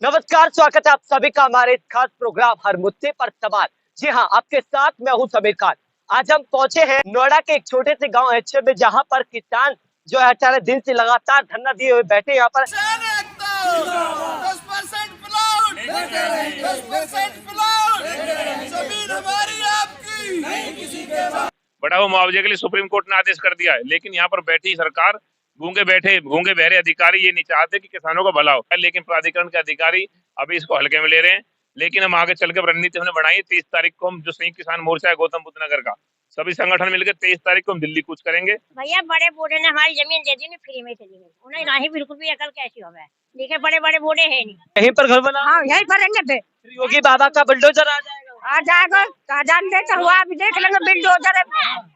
नमस्कार, स्वागत है आप सभी का हमारे इस खास प्रोग्राम हर मुद्दे पर सवाल। जी हाँ, आपके साथ मैं हूँ समीर खान। आज हम पहुंचे हैं नोएडा के एक छोटे से गांव एचए में, जहां पर किसान जो है 18 दिन से लगातार धरना दिए हुए बैठे यहाँ पर। 10% प्लॉट, 10% प्लॉट, जमीन हमारी आपकी नहीं किसी के पास। बढ़ाओ मुआवजे के लिए सुप्रीम कोर्ट ने आदेश कर दिया है, लेकिन यहाँ पर बैठी सरकार गूंगे बहरे अधिकारी ये नहीं चाहते कि किसानों का भला हो, लेकिन प्राधिकरण के अधिकारी अभी इसको हल्के में ले रहे हैं। लेकिन हम आगे चल के रणनीति हमने बनाई। 23 तारीख को हम जो संयुक्त किसान मोर्चा है गौतम बुद्ध नगर का, सभी संगठन मिलकर 23 तारीख को हम दिल्ली कूच करेंगे। भैया बड़े बूढ़े ने हमारी जमीन दे दी, फ्री में चली गई, उन्हें नहीं बिल्कुल भी अकल कैसी हो गए। देखिए बड़े बड़े बूढ़े हैं नहीं, यहीं पर घर बना। हाँ यही करेंगे। योगी बाबा का बुलडोजर आ जाएगा। काजान देखा हुआ, अभी देख लेंगे बिल्डोजर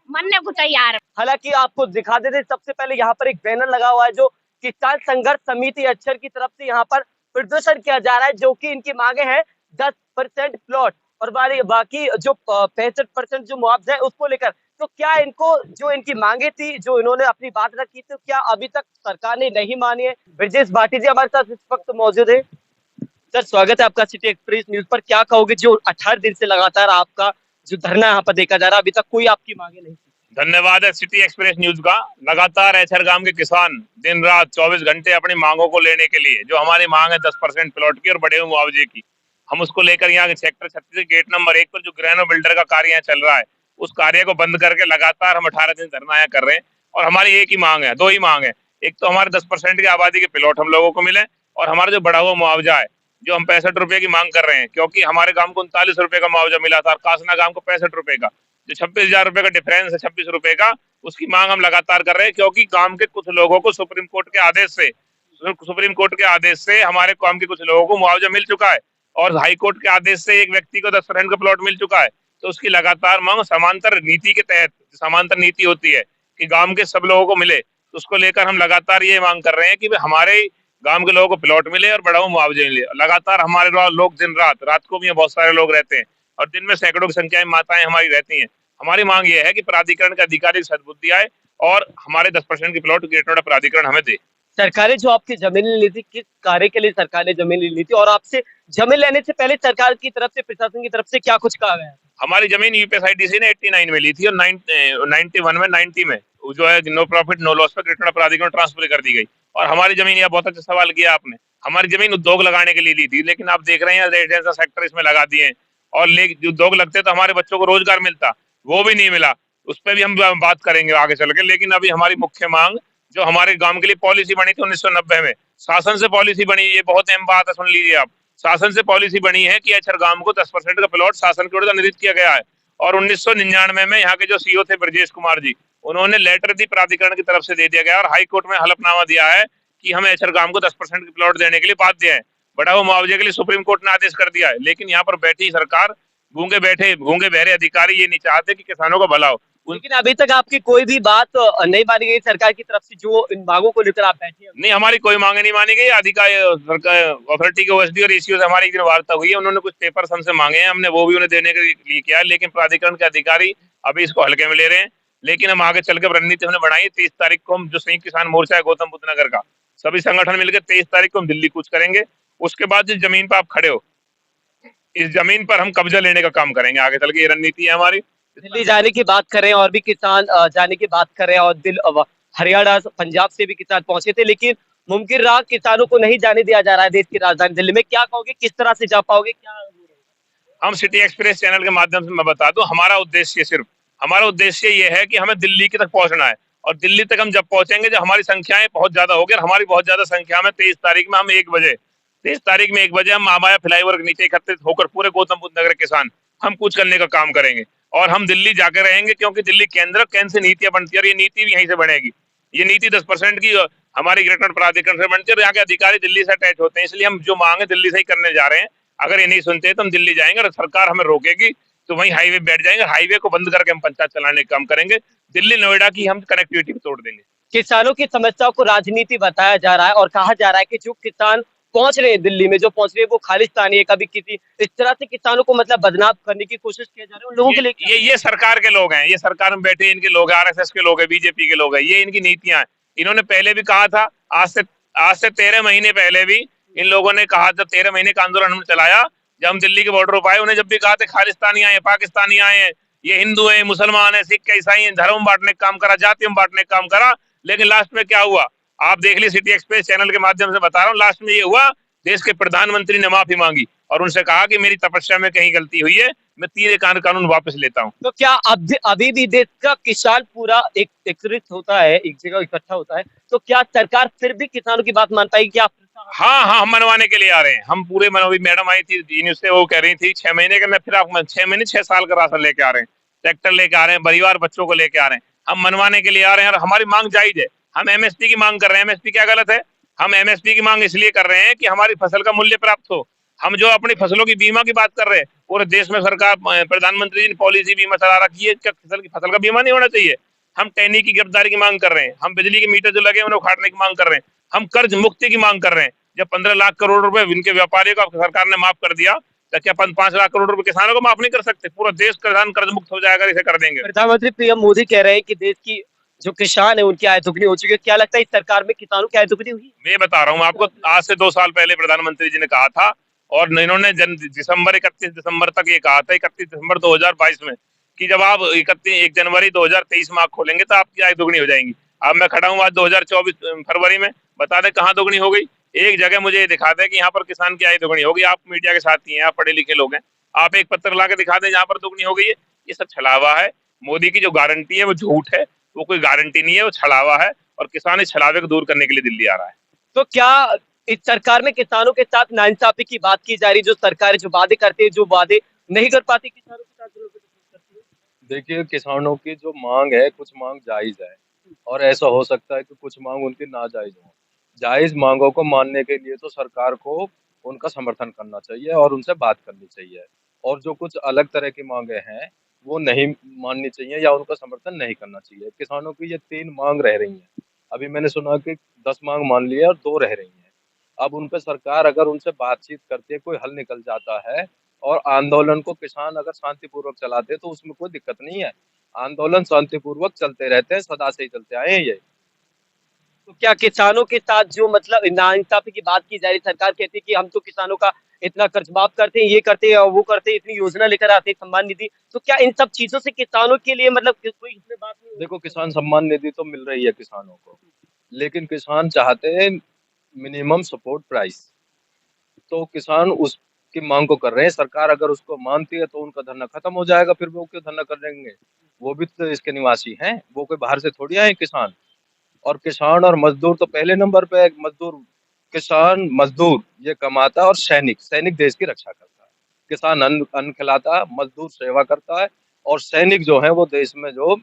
मरने को तैयार है। हालांकि आपको दिखा देते, सबसे पहले यहाँ पर एक बैनर लगा हुआ है जो किसान संघर्ष समिति अक्षर की तरफ से यहाँ पर प्रदर्शन किया जा रहा है, जो कि इनकी मांगे हैं 10% प्लॉट और बाकी जो 65% जो मुआवजा है उसको लेकर। तो क्या इनको जो इनकी मांगे थी, जो इन्होंने अपनी बात रखी थी, क्या अभी तक सरकार ने नहीं मानी है? ब्रजेश भाटी जी हमारे साथ इस वक्त मौजूद है। सर, स्वागत है आपका सिटी एक्सप्रेस न्यूज पर। क्या कहोगे, जो 18 दिन से लगातार आपका जो धरना यहाँ पर देखा जा रहा है, अभी तक कोई आपकी मांगे नहीं थी? धन्यवाद है सिटी एक्सप्रेस न्यूज का। लगातार एचर गांव के किसान दिन रात 24 घंटे अपनी मांगों को लेने के लिए, जो हमारी मांग है 10% प्लॉट की और बढ़े हुए मुआवजे की, हम उसको लेकर यहाँ के सेक्टर 36 गेट नंबर 1 पर जो ग्रैनो बिल्डर का कार्य यहाँ चल रहा है, उस कार्य को बंद करके लगातार हम 18 दिन धरना यहाँ कर रहे हैं। और हमारी एक ही मांग है, दो ही मांग है। एक तो हमारे 10% की आबादी के प्लॉट हम लोगों को मिले, और हमारा जो बढ़ा हुआ मुआवजा है, जो हम 65 रुपए की मांग कर रहे हैं, क्योंकि हमारे गांव को 39 रुपए का मुआवजा मिला था और कासना गांव को 65 रुपए का, जो 26,000 रुपए का डिफरेंस है, 26 रुपए का, उसकी मांग हम लगातार कर रहे हैं। क्योंकि गांव के कुछ लोगों को सुप्रीम कोर्ट के आदेश से हमारे गांव के कुछ लोगों को मुआवजा मिल चुका है, और हाई कोर्ट के आदेश से एक व्यक्ति को 10% का प्लॉट मिल चुका है। तो उसकी लगातार मांग समांतर नीति के तहत, समांतर नीति होती है कि गांव के सब लोगों को मिले, तो उसको लेकर हम लगातार ये मांग कर रहे हैं कि हमारे गांव के लोगों को प्लॉट मिले और बढ़ाओ मुआवजे मिले। लगातार हमारे लोग दिन रात को भी बहुत सारे लोग रहते हैं, और दिन में सैकड़ों की संख्या में माताएं हमारी रहती हैं। हमारी मांग ये है कि प्राधिकरण के अधिकारी सद्बुद्धि आए और हमारे 10% की प्लॉट ग्रेटर नोएडा प्राधिकरण हमें दे। सरकार ने जो आपकी जमीन ली थी, किस कार्य के लिए सरकार ने जमीन ली थी, और आपसे जमीन लेने से पहले सरकार की तरफ से, प्रशासन की तरफ से क्या कुछ कहा गया? हमारी जमीन यूपीएसआईडीसी ने 89 में ली थी, और 91 में 90 में जो है नो प्रॉफिट नो लॉस पर ग्रेटर नोएडा प्राधिकरण ट्रांसफर कर दी गई। और हमारी जमीन, यह बहुत अच्छा सवाल किया आपने, हमारी जमीन उद्योग लगाने के लिए ली थी, लेकिन आप देख रहे हैं रेजिडेंशियल सेक्टर इसमें लगा दिए हैं, और जो उद्योग लगते तो हमारे बच्चों को रोजगार मिलता, वो भी नहीं मिला। उस पर भी हम बात करेंगे आगे चल के। लेकिन अभी हमारी मुख्य मांग, जो हमारे गांव के लिए पॉलिसी बनी थी 1990 में, शासन से पॉलिसी बनी, ये बहुत अहम बात है, सुन लीजिए आप। शासन से पॉलिसी बनी है कि एचर गांव को 10% का प्लॉट शासन की ओर से निर्धारित किया गया है। और 1999 में यहाँ के जो सीओ थे ब्रजेश कुमार जी, उन्होंने लेटर दी प्राधिकरण की तरफ से दे दिया गया, और हाई कोर्ट में हलफनामा दिया है कि हम एचर गांव को 10% की प्लॉट देने के लिए बाध्य है। बढ़ाओ मुआवजे के लिए सुप्रीम कोर्ट ने आदेश कर दिया है, लेकिन यहाँ पर बैठी सरकार गूंगे बहरे अधिकारी ये नहीं चाहते कि किसानों का भला हो। लेकिन अभी तक आपकी कोई भी बात नहीं मानी गई सरकार की तरफ से, जो इन मांगों को लेकर आप बैठे हैं? नहीं, हमारी कोई मांगे नहीं मानी गई। अथॉरिटी के ओएसडी और एसीओ से हमारी एक दिन वार्ता हुई है, उन्होंने कुछ पेपर्स हमसे मांगे हैं, हमने वो भी उन्हें देने के लिए किया है, लेकिन प्राधिकरण के अधिकारी अभी इसको हल्के में ले रहे हैं। लेकिन हम आगे चल के रणनीति हमने बनाई। 23 तारीख को हम जो संयुक्त किसान मोर्चा है गौतम बुद्ध नगर का, सभी संगठन मिलकर 23 तारीख को हम दिल्ली कूच करेंगे। उसके बाद जिस जमीन पर आप खड़े हो, इस जमीन पर हम कब्जा लेने का काम करेंगे आगे चल के। ये रणनीति है हमारी। दिल्ली जाने की बात कर रहे हैं, और भी किसान जाने की बात कर रहे हैं, और हरियाणा पंजाब से भी किसान पहुंचे थे, लेकिन मुमकिन रहा किसानों को नहीं जाने दिया जा रहा है देश की राजधानी दिल्ली में। क्या कहोगे, किस तरह से जा पाओगे, क्या? हम सिटी एक्सप्रेस चैनल के माध्यम से मैं बता दूं, हमारा उद्देश्य ये है कि हमें दिल्ली तक पहुंचना है, और दिल्ली तक हम जब पहुंचेंगे, जब हमारी संख्याएं बहुत ज्यादा होगी, और हमारी बहुत ज्यादा संख्या में 23 तारीख में हम 1 बजे हम महामाया फ्लाईओवर के नीचे एकत्रित होकर पूरे गौतम बुद्ध नगर किसान हम कूच करने का काम करेंगे। और हम दिल्ली जाकर रहेंगे, क्योंकि दिल्ली केंद्र से नीतियां बनती है, और ये नीति भी यहीं से बनेगी। ये नीति 10% की हमारी ग्रेटर प्राधिकरण से बनती है, और यहाँ के अधिकारी दिल्ली से अटैच होते हैं, इसलिए हम जो मांग है दिल्ली से ही करने जा रहे हैं। अगर ये नहीं सुनते तो हम दिल्ली जाएंगे, और सरकार हमें रोकेगी तो वहीं हाईवे बैठ जाएंगे। हाईवे को बंद करके हम पंचायत चलाने का काम करेंगे। दिल्ली नोएडा की हम कनेक्टिविटी को तोड़ देंगे। किसानों की समस्याओं को राजनीति बताया जा रहा है, और कहा जा रहा है कि जो किसान पहुंच रहे हैं दिल्ली में, जो पहुंच रहे हैं वो खालिस्तानी है, कभी किसी इस तरह से किसानों को मतलब बदनाम करने की कोशिश किया जा रहा है उन लोगों के लिए। ये सरकार के लोग हैं, ये सरकार में बैठे इनके लोग, आरएसएस के लोग हैं, बीजेपी के लोग हैं, ये इनकी नीतियां हैं। इन्होंने पहले भी कहा था, आज से 13 महीने पहले भी इन लोगों ने कहा, जब 13 महीने का आंदोलन हमने चलाया, जब हम दिल्ली के बॉर्डर पर आए, उन्हें जब भी कहा था खालिस्तानी आए, पाकिस्तानी आए, ये हिंदू है, मुसलमान है, सिख है, ईसाई है, धर्म बांटने का काम करा, जाति में बांटने का काम करा, लेकिन लास्ट में क्या हुआ आप देख ली। सिटी एक्सप्रेस चैनल के माध्यम से बता रहा हूँ, लास्ट में ये हुआ, देश के प्रधानमंत्री ने माफी मांगी और उनसे कहा कि मेरी तपस्या में कहीं गलती हुई है, मैं 3 कानून वापस लेता हूँ। तो क्या अभी भी देश का किसान पूरा एकत्रित होता है, एक जगह इकट्ठा होता है, तो क्या सरकार फिर भी किसानों की बात मान पाएगी? क्या हाँ, हम मनवाने के लिए आ रहे हैं, हम पूरे मनोवी। मैडम आई थी न्यूज से, वो कह रही थी 6 महीने का, मैं फिर आप 6 महीने 6 साल का राशन लेके आ रहे हैं, ट्रैक्टर लेके आ रहे हैं, परिवार बच्चों को लेके आ रहे हैं, हम मनवाने के लिए आ रहे हैं और हमारी मांग जायज है। हम एमएसपी की मांग कर रहे हैं। एमएसपी क्या गलत है? हम एमएसपी की मांग इसलिए कर रहे हैं कि हमारी फसल का मूल्य प्राप्त हो। हम जो अपनी फसलों की बीमा की बात कर रहे हैं, पूरे देश में सरकार, प्रधानमंत्री जी ने पॉलिसी बीमा चला रखी है, क्या फसल का बीमा नहीं होना चाहिए? हम टैनी की गिरफ्तारी की मांग कर रहे हैं, हम बिजली के मीटर जो लगे उन्हें उखाड़ने की मांग कर रहे हैं, हम कर्ज मुक्ति की मांग कर रहे हैं। जब 15 लाख करोड़ रुपए इनके व्यापारियों को सरकार ने माफ कर दिया, तो क्या 5 लाख करोड़ रुपए किसानों को माफ नहीं कर सकते? पूरा देश किसान कर्ज मुक्त हो जाएगा, इसे कर देंगे। प्रधानमंत्री पीएम मोदी कह रहे हैं कि देश की जो किसान है उनकी आय दुगनी हो चुकी है। क्या लगता है इस सरकार में किसानों की आय दुगनी हुई? मैं बता रहा हूँ आपको, आज से 2 साल पहले प्रधानमंत्री जी ने कहा था और इन्होंने 31 दिसंबर तक ये कहा था, 31 दिसंबर 2022 में, कि जब आप 1 जनवरी 2023 में आँख खोलेंगे तो आपकी आय दुगनी हो जाएंगी। अब मैं खड़ा हूँ आज 2024 फरवरी में, बता दें कहाँ दुगनी हो गई? एक जगह मुझे ये दिखा दें कि यहाँ पर किसान की आय दुगनी होगी। आप मीडिया के साथी हैं, आप पढ़े लिखे लोग हैं, आप एक पत्र ला के दिखा दें जहाँ पर दुगनी हो गई है। ये सब छलावा है। मोदी की जो गारंटी है वो झूठ है, वो कोई गारंटी नहीं है, वो छलावा है और किसान इस छलावे को दूर करने के लिए दिल्ली आ रहा है। तो क्या इस सरकार में किसानों के साथ नाइंसाफी की बात की जा रही, जो सरकारें जो वादे करते हैं, जो वादे नहीं कर पाती किसानों के साथ? देखिए, किसानों की जो मांग है, कुछ मांग जायज है और ऐसा हो सकता है कि कुछ मांग उनकी नाजायज हो। जायज मांगों को मानने के लिए तो सरकार को उनका समर्थन करना चाहिए और उनसे बात करनी चाहिए, और जो कुछ अलग तरह की मांगे हैं वो नहीं माननी चाहिए या उनका समर्थन नहीं करना चाहिए। किसानों की ये 3 मांग रह रही हैं। अभी मैंने सुना कि 10 मांग मान ली है और 2 रह रही हैं। अब उन पे सरकार अगर उनसे बातचीत करती है, कोई हल निकल जाता है और आंदोलन को किसान अगर शांतिपूर्वक चलाते हैं तो उसमें कोई दिक्कत नहीं है। आंदोलन शांतिपूर्वक चलते रहते हैं, सदा से ही चलते आए हैं ये। तो क्या किसानों के साथ जो मतलब नाइंसाफी की बात की जा रही, सरकार कहती है कि हम तो किसानों का इतना कर्ज माफ करते हैं, ये करते हैं और वो करते हैं, इतनी योजना लेकर आते हैं, सम्मान निधि, तो क्या इन सब चीजों से किसानों के लिए मतलब कोई इसमें बात नहीं? देखो, किसान सम्मान निधि तो मिल रही है किसानों को, लेकिन किसान चाहते हैं मिनिमम सपोर्ट प्राइस, तो किसान उसकी मांग को कर रहे हैं। सरकार अगर उसको मानती है तो उनका धरना खत्म हो जाएगा, फिर वो क्यों धरना करेंगे? वो भी तो इसके निवासी हैं, वो कोई बाहर से थोड़ी आए किसान। और किसान और मजदूर तो पहले नंबर पे है। मजदूर, किसान मजदूर ये कमाता है और सैनिक देश की रक्षा करता है। किसान अन्न खिलाता है, मजदूर सेवा करता है और सैनिक जो है वो देश में जो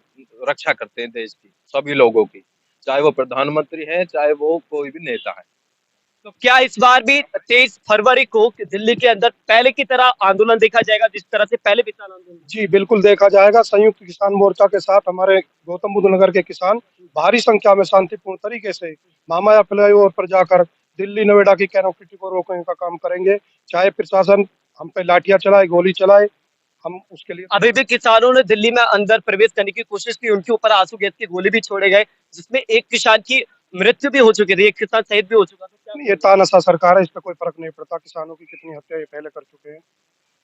रक्षा करते हैं देश की, सभी लोगों की, चाहे वो प्रधानमंत्री है, चाहे वो कोई भी नेता है। तो क्या इस बार भी 23 फरवरी को दिल्ली के अंदर पहले की तरह आंदोलन देखा जाएगा, जिस तरह से पहले किसान आंदोलन? जी बिल्कुल देखा जाएगा। संयुक्त किसान मोर्चा के साथ हमारे गौतम बुद्ध नगर के किसान भारी संख्या में शांतिपूर्ण तरीके से महामाया फ्लाईओवर पर जाकर दिल्ली नोएडा की कैनोपिटी को रोकने का काम करेंगे। चाहे प्रशासन हम पे लाठियां चलाए, गोली चलाए, हम उसके लिए। अभी भी किसानों ने दिल्ली में अंदर प्रवेश करने की कोशिश की, उनके ऊपर आंसू गैस की गोली भी छोड़े गए, जिसमें एक किसान की मृत्यु भी हो चुकी थी, एक किसान शहीद भी हो चुका था। ये तानाशाह सरकार है, इस पे कोई फर्क नहीं पड़ता। किसानों की कितनी हत्या ये पहले कर चुके हैं।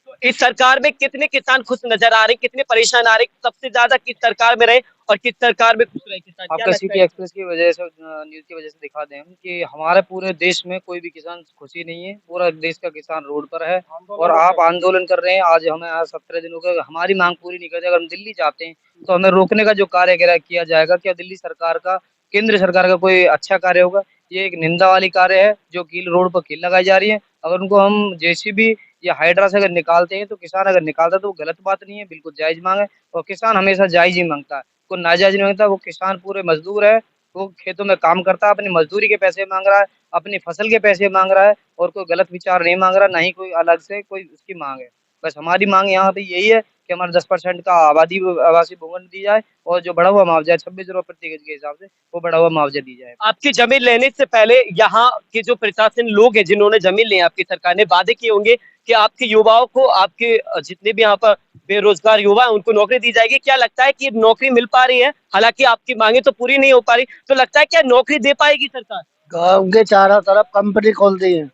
तो इस सरकार में कितने किसान खुश नजर आ रहे, कितने परेशान आ रहे, सबसे ज्यादा किस सरकार में रहे और किस सरकार में खुश रहे किसान? आपका सिटी एक्सप्रेस की वजह से, न्यूज की वजह से दिखा दें हम कि हमारे पूरे देश में कोई भी किसान खुशी नहीं है। पूरा देश का किसान रोड पर है और आप आंदोलन कर रहे हैं। आज हमें 17 दिन हो गए, हमारी मांग पूरी नहीं करते। अगर हम दिल्ली जाते हैं तो हमें रोकने का जो कार्य किया जाएगा, क्या दिल्ली सरकार का, केंद्र सरकार का कोई अच्छा कार्य होगा? ये एक निंदा वाली कार्य है जो कील रोड पर कील लगाई जा रही है। अगर उनको हम जेसीबी या हाइड्रा से अगर निकालते हैं तो किसान अगर निकालता है तो वो गलत बात नहीं है, बिल्कुल जायज मांग है। और किसान हमेशा जायज ही मांगता है, कोई नाजायज नहीं मांगता। वो किसान पूरे मजदूर है, वो खेतों में काम करता है, अपनी मजदूरी के पैसे मांग रहा है, अपनी फसल के पैसे मांग रहा है और कोई गलत विचार नहीं मांग रहा, ना ही कोई अलग से कोई उसकी मांग है। बस हमारी मांग यहाँ पे यही है कि हमारा 10% का आवासीय भूमि दी जाए और जो बढ़ा हुआ मुआवजा है 26 रुपये प्रति गज के हिसाब से, वो बढ़ा हुआ मुआवजा दी जाए। आपकी जमीन लेने से पहले यहाँ के जो प्रशासन लोग हैं जिन्होंने जमीन ली, आपकी सरकार ने वादे किए होंगे कि आपके युवाओं को, आपके जितने भी यहाँ पर बेरोजगार युवा हैं उनको नौकरी दी जाएगी। क्या लगता है कि नौकरी मिल पा रही है? हालांकि आपकी मांगे तो पूरी नहीं हो पा रही, तो लगता है क्या नौकरी दे पाएगी सरकार? गाँव के चारों तरफ कंपनी खोल दी है,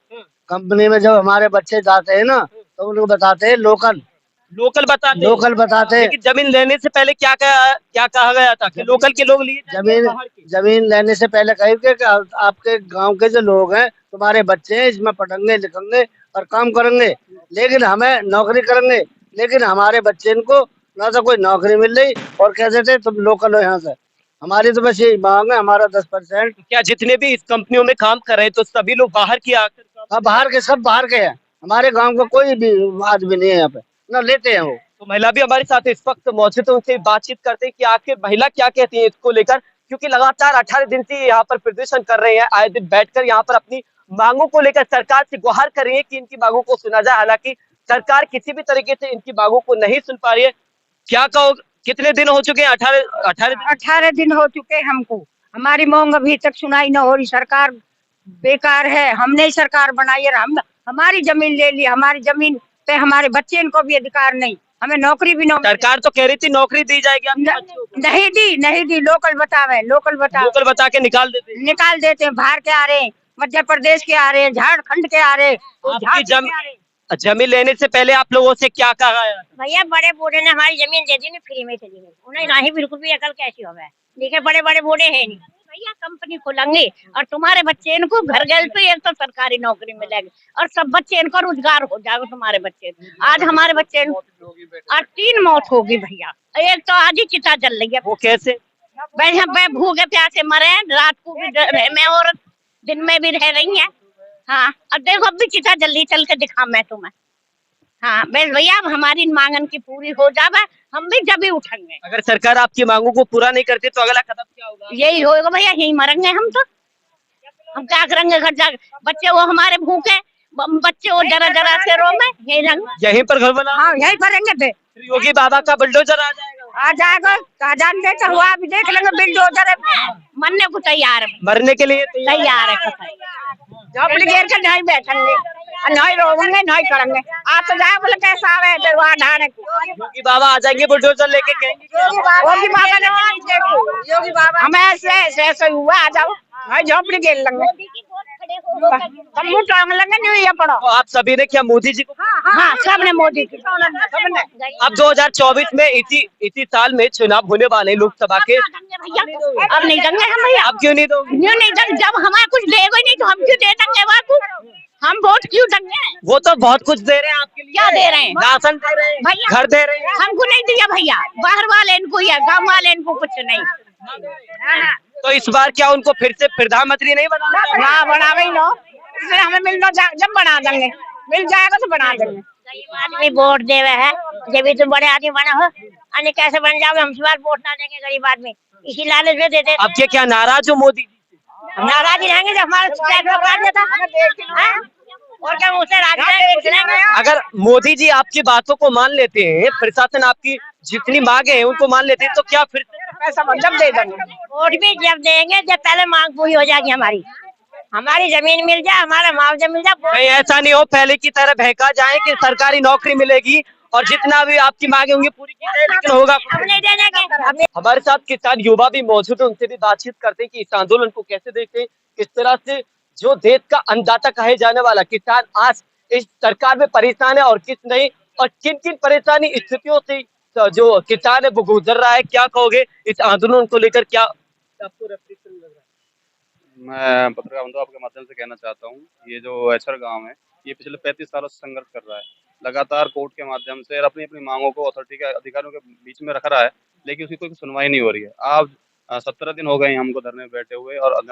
कंपनी में जब हमारे बच्चे जाते हैं ना तो उनको बताते हैं लोकल लोकल बताते हैं। लोकल बताते हैं। लेकिन जमीन लेने से पहले क्या कहा गया था कि लोकल के लोग लिए जाएंगे जमीन या बाहर के? जमीन लेने से पहले कही कि आपके गांव के जो लोग हैं तुम्हारे बच्चे हैं, इसमें पढ़ेंगे लिखेंगे और काम करेंगे, लेकिन हमें नौकरी करेंगे, लेकिन हमारे बच्चे इनको ना तो कोई नौकरी मिल रही और कह देते तुम लोकल हो यहाँ से। हमारी तो बस यही मांग है, हमारा 10%। क्या जितने भी इस कंपनियों में काम कर रहे हैं तो सभी लोग बाहर की आकर काम? हाँ, बाहर के सब बाहर के हैं, हमारे गांव का कोई भी आदमी नहीं है यहाँ पे, ना लेते हैं वो। तो महिला भी हमारे साथ इस वक्त मौजूद है, उनसे बातचीत करते हैं कि आखिर महिला क्या कहती है इसको लेकर, क्योंकि लगातार 18 दिन से यहाँ पर प्रदर्शन कर रहे हैं, आए दिन बैठकर यहाँ पर अपनी मांगों को लेकर सरकार से गुहार कर रही है कि इनकी मांगों को सुना जाए। हालांकि सरकार किसी भी तरीके से इनकी मांगों को नहीं सुन पा रही है। क्या कहो, कितने दिन हो चुके हैं? 18 दिन हो चुके हमको, हमारी मांग अभी तक सुनाई न हो रही। सरकार बेकार है, हमने ही सरकार बनाई है, हम हमारी जमीन ले ली, हमारी जमीन पे हमारे बच्चे इनको भी अधिकार नहीं, हमें नौकरी भी सरकार तो कह रही थी नौकरी दी जाएगी आपके बच्चों को। नहीं दी। लोकल बतावे, लोकल बता के निकाल देते हैं। बाहर के आ रहे हैं, मध्य प्रदेश के आ रहे हैं, झारखंड के आ रहे हैं, जमीन लेने से पहले आप लोगों से क्या कहा गया? भैया बड़े बूढ़े ने हमारी जमीन दे दी नहीं, फ्री में चली गई, उन्हें नहीं बिल्कुल भी अकल कैसी हो गए। देखे बड़े बड़े बूढ़े हैं नहीं, भैया कंपनी खोलेंगे और तुम्हारे बच्चे इनको घर गए तो एक तो सरकारी नौकरी मिलेगी और सब बच्चे इनको रोजगार हो जाएगा। तुम्हारे बच्चे आज हमारे बच्चे आज 3 मौत होगी भैया। एक तो आज ही चिता जल रही है। वो कैसे? भाई भूखे प्यासे मरे हैं, रात को भी मैं और दिन में भी रह रही है। हाँ, अब देखो अब भी चिता जल्दी चल के दिखा मैं तुम्हें। हाँ बस भैया हमारी मांगन की पूरी हो जावे, हम भी जब भी उठेंगे। अगर सरकार आपकी मांगों को पूरा नहीं करती तो अगला कदम क्या होगा? यही होगा भैया, यही मरेंगे हम तो। हम क्या करेंगे घर जाकर? बच्चे वो हमारे भूखे, बच्चे वो जरा जरा से रो में यही रहेंगे। यहीं पर घर बना? हाँ यही करेंगे। योगी बाबा का बुलडोजर आ जाएगा। कहा जानते तो हुआ, अभी देख लेंगे बिल्डोजर मरने को तैयार है, मरने के लिए तैयार है। झोपड़ी घेर के नहीं बैठेंगे, नहीं रोएंगे, नहीं करेंगे। आ तो जाए बोले कैसा आवे योगी बाबा आ जाएंगे बुलडोजर लेके, योगी बाबा हमें ऐसे हुआ आ जाओ, भाई झोपड़ी घेर लेंगे, हम मुँह टांग लेंगे, नहीं ये पड़ो। तो आप सभी ने क्या मोदी जी को? हाँ सबने मोदी की, सबने। अब 2024 में इसी साल में चुनाव होने वाले हैं लोकसभा के। अब नहीं देंगे हम भैया। अब क्यों नहीं दोगे? नहीं देंगे, जब हमारे कुछ देगा नहीं तो हम क्यों दे देंगे बाबू? हम वोट क्यों देंगे? वो तो बहुत कुछ दे रहे हैं आपके लिए। क्या दे रहे हैं? राशन दे रहे हैं, भैया घर दे रहे हैं। हमको नहीं दिया भैया, बाहर वाले इनको या गाँव वाले इनको कुछ नहीं। तो इस बार क्या उनको फिर से प्रधानमंत्री नहीं बनाना? हाँ बनावे लो, इसलिए हमें मिलना जब बना देंगे, मिल जाएगा तो बना देंगे। गरीब आदमी वोट देवे है, जब भी तुम बड़े आदमी बना हो, अन्य कैसे बन जाओगे? हम सवाल वोट ना देंगे गरीब आदमी, इसी लालच में दे देते। अब क्या नाराज हो मोदी जी से? नाराज ही रहेंगे जब हमारा और क्या उसे अगर मोदी जी आपकी बातों को मान लेते हैं, प्रशासन आपकी जितनी मांगे हैं उनको मान लेते हैं, तो क्या फिर पैसा जब दे देंगे? वोट भी जब देंगे जब पहले मांग पूरी हो जाएगी हमारी जमीन मिल जाए, हमारा मुआवजा मिल जाए। कहीं ऐसा नहीं हो पहले की तरह बहका जाए कि सरकारी नौकरी मिलेगी और जितना भी आपकी मांगे होंगी पूरी की जाए, लेकिन होगा हम नहीं देंगे। हमारे साथ किसान युवा भी मौजूद है, उनसे भी बातचीत करते हैं कि इस आंदोलन को कैसे देखते हैं, किस तरह से जो देश का अन्नदाता कहे जाने वाला किसान आज इस सरकार में परेशान है और किस नहीं, और किन किन परेशानी स्थितियों से जो किसान है वो गुजर रहा है। क्या कहोगे इस आंदोलन को लेकर? क्या आपको रेफ्रिजरेशन लग रहा है? मैं पत्रकार बंधु आपके माध्यम से कहना चाहता हूँ, ये जो ऐचर गांव है ये पिछले 35 सालों से संघर्ष कर रहा है, लगातार कोर्ट के माध्यम से और अपनी अपनी मांगों को अथॉरिटी के अधिकारियों के बीच में रख रहा है, लेकिन उसकी कोई सुनवाई नहीं हो रही है। आज 17 दिन हो गए हमको धरने में बैठे हुए और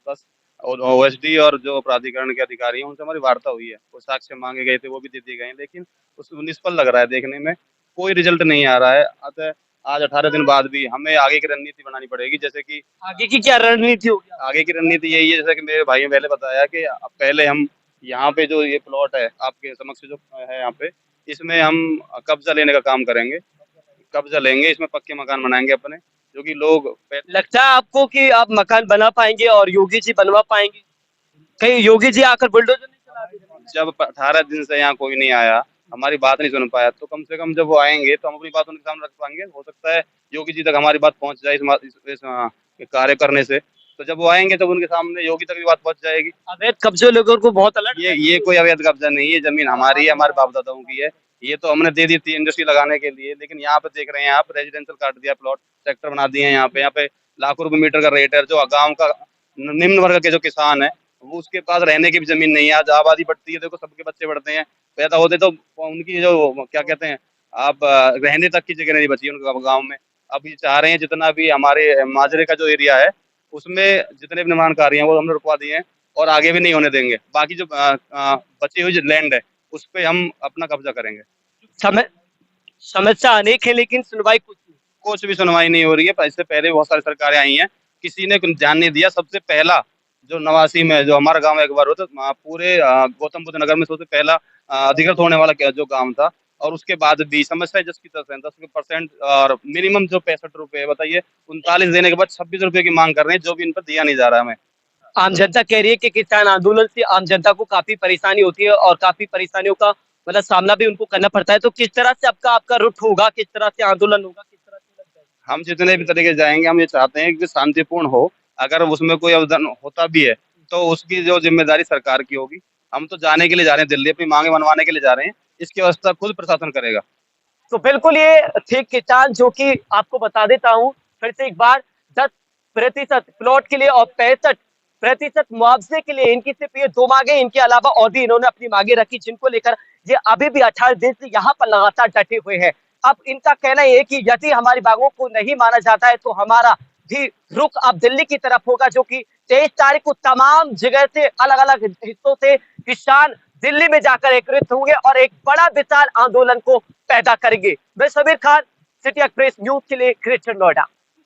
बस OSD और जो प्राधिकरण के अधिकारी हैं उनसे हमारी वार्ता हुई है, वो साक्ष्य मांगे गए थे वो भी दे दिए गए, लेकिन उस निष्फल लग रहा है, देखने में कोई रिजल्ट नहीं आ रहा है। अतः आज 18 दिन बाद भी हमें आगे की रणनीति बनानी पड़ेगी, जैसे कि आगे की क्या रणनीति होगी? आगे की रणनीति यही है, जैसे कि मेरे भाई ने पहले बताया कि पहले हम यहाँ पे जो ये प्लॉट है आपके समक्ष जो है यहाँ पे, इसमें हम कब्जा लेने का काम करेंगे, कब्जा लेंगे, इसमें पक्के मकान बनाएंगे अपने, जो कि लोग लगता है आपको कि आप मकान बना पाएंगे और योगी जी बनवा पाएंगे? कहीं योगी जी आकर बुलडोजर नहीं चला देंगे? जब 18 दिन से यहाँ कोई नहीं आया, हमारी बात नहीं सुन पाया, तो कम से कम जब वो आएंगे तो हम अपनी बात उनके सामने रख पाएंगे। हो सकता है योगी जी तक हमारी बात पहुंच जाए इस कार्य करने से, तो जब वो आएंगे तो उनके सामने योगी तक भी बात पहुंच जाएगी। अवैध कब्जे लोगों को बहुत अलर्ट। ये कोई अवैध कब्जा नहीं है, जमीन हमारी है, हमारे बाप दादाओं की है। ये तो हमने दे दी थी इंडस्ट्री लगाने के लिए, लेकिन यहाँ पे देख रहे हैं आप रेजिडेंशियल काट दिया, प्लॉट सेक्टर बना दिए हैं। यहाँ पे लाखों रुपए मीटर का रेट है। जो गाँव का निम्न वर्ग के जो किसान है वो उसके पास रहने की भी जमीन नहीं है। आज आबादी बढ़ती है, देखो सबके बच्चे बढ़ते हैं, पैदा होते, तो उनकी जो क्या कहते हैं आप रहने तक की जगह नहीं बची उनके गाँव में। अब ये चाह रहे हैं जितना भी हमारे माजरे का जो एरिया है उसमें जितने भी निर्माण कार्य हैं वो हमने रुकवा दिए हैं और आगे भी नहीं होने देंगे। बाकी जो बची हुई जो लैंड है उस पे हम अपना कब्जा करेंगे। समस्या अनेक है लेकिन सुनवाई कुछ भी सुनवाई नहीं हो रही है। इससे पहले बहुत सारी सरकारें आई हैं, किसी ने ध्यान नहीं दिया। सबसे पहला जो नवासी में जो हमारा गांव एक बार होता पूरे गौतम बुद्ध नगर में सबसे पहला अधिकृत होने वाला जो गांव था, और उसके बाद भी समस्या जिसकी 10% और मिनिमम जो 65 रुपए है, बताइए 39 देने के बाद 26 रुपए की मांग कर रहे हैं, जो भी इन पर दिया नहीं जा रहा हमें। आम जनता कह रही है कि किसान आंदोलन से आम जनता को काफी परेशानी होती है और काफी परेशानियों का मतलब सामना भी उनको करना पड़ता है। तो किस तरह से आपका रुख होगा, किस तरह से आंदोलन होगा, किस तरह से हम जितने भी तरीके जाएंगे, हम ये चाहते हैं कि शांतिपूर्ण हो। अगर उसमें कोई अवधान होता भी है तो उसकी जो जिम्मेदारी सरकार की होगी। हम तो जाने के लिए जा रहे हैं दिल्ली, अपनी मांगे मनवाने के लिए जा रहे हैं, इसकी व्यवस्था खुद प्रशासन करेगा। तो बिल्कुल ये थे किसान, जो कि आपको बता देता हूँ फिर से एक बार 10% प्लॉट के लिए और 65% मुआवजे के लिए इनकी सिर्फ ये 2 मांगे, इनके अलावा और भी इन्होंने अपनी मांगे रखी, जिनको लेकर ये अभी भी 18 दिन से यहाँ पर लगातार डटे हुए हैं। अब इनका कहना ये है कि यदि हमारी मांगों को नहीं माना जाता है तो हमारा भी रुख अब दिल्ली की तरफ होगा, जो कि 23 तारीख को तमाम जगह से अलग अलग हिस्सों से किसान दिल्ली में जाकर एकत्रित होंगे और एक बड़ा विशाल आंदोलन को पैदा करेंगे। मैं Sameer Khan, city express news के लिए ग्रेटर नोएडा।